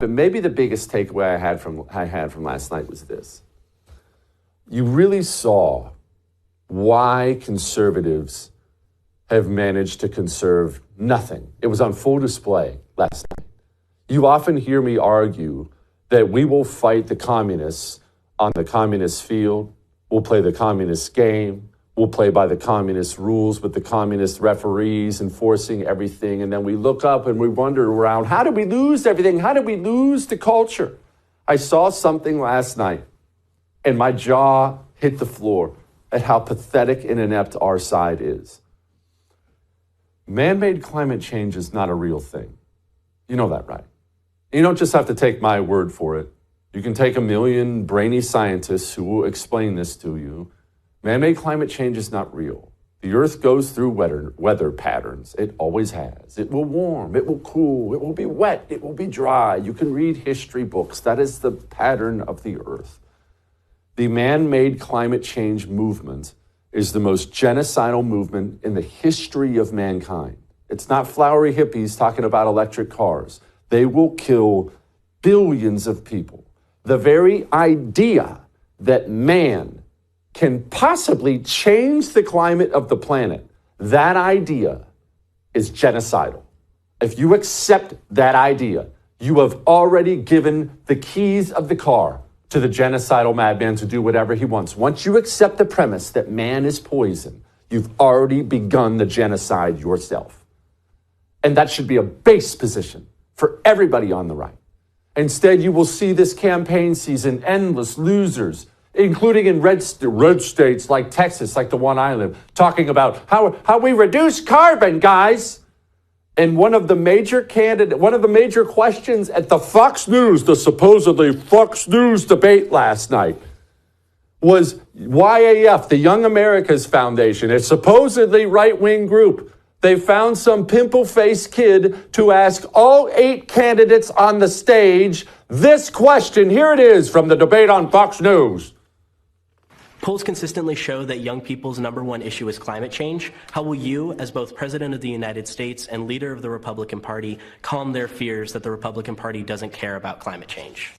But maybe the biggest takeaway I had from last night was this. You really saw why conservatives have managed to conserve nothing. It was on full display last night. You often hear me argue that we will fight the communists on the communist field. We'll play the communist game. We'll play by the communist rules with the communist referees enforcing everything. And then we look up and we wonder around, how did we lose everything? How did we lose the culture? I saw something last night and my jaw hit the floor at how pathetic and inept our side is. Man-made climate change is not a real thing. You know that, right? You don't just have to take my word for it. You can take a million brainy scientists who will explain this to you. Man-made climate change is not real. The Earth goes through weather patterns. It always has. It will warm. It will cool. It will be wet. It will be dry. You can read history books. That is the pattern of the Earth. The man-made climate change movement is the most genocidal movement in the history of mankind. It's not flowery hippies talking about electric cars. They will kill billions of people. The very idea that man can possibly change the climate of the planet, that idea is genocidal. If you accept that idea, you have already given the keys of the car to the genocidal madman to do whatever he wants. Once you accept the premise that man is poison, you've already begun the genocide yourself. And that should be a base position for everybody on the right. Instead, you will see this campaign season endless losers, including in red states like Texas, like the one I live, talking about how we reduce carbon, guys. And one of the major questions at the Fox News, the supposedly Fox News debate last night, was YAF, the Young America's Foundation, a supposedly right-wing group. They found some pimple-faced kid to ask all 8 candidates on the stage this question. Here it is from the debate on Fox News. Polls consistently show that young people's #1 issue is climate change. How will you, as both President of the United States and leader of the Republican Party, calm their fears that the Republican Party doesn't care about climate change?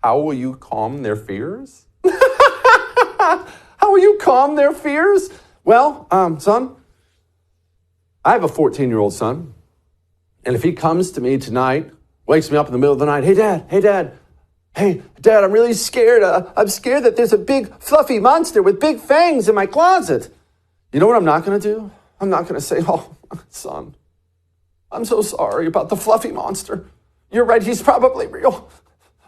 How will you calm their fears? How will you calm their fears? Well, son, I have a 14-year-old son. And if he comes to me tonight, wakes me up in the middle of the night, hey, Dad, I'm really scared. I'm scared that there's a big fluffy monster with big fangs in my closet. You know what I'm not going to do? I'm not going to say, oh, son, I'm so sorry about the fluffy monster. You're right, he's probably real.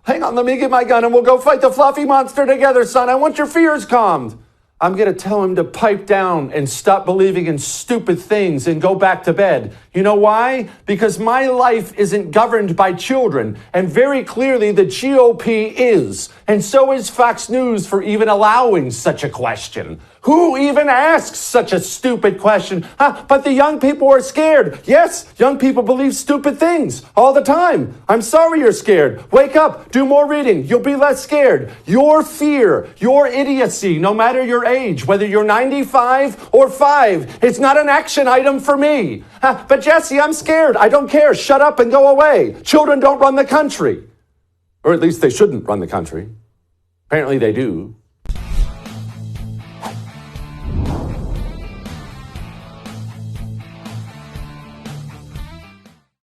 Hang on, let me get my gun and we'll go fight the fluffy monster together, son. I want your fears calmed. I'm going to tell him to pipe down and stop believing in stupid things and go back to bed. You know why? Because my life isn't governed by children. And very clearly the GOP is. And so is Fox News for even allowing such a question. Who even asks such a stupid question? But the young people are scared. Yes, young people believe stupid things all the time. I'm sorry you're scared. Wake up, do more reading. You'll be less scared. Your fear, your idiocy, no matter your age, whether you're 95 or 5, it's not an action item for me. But Jesse, I'm scared. I don't care. Shut up and go away. Children don't run the country. Or at least they shouldn't run the country. Apparently they do.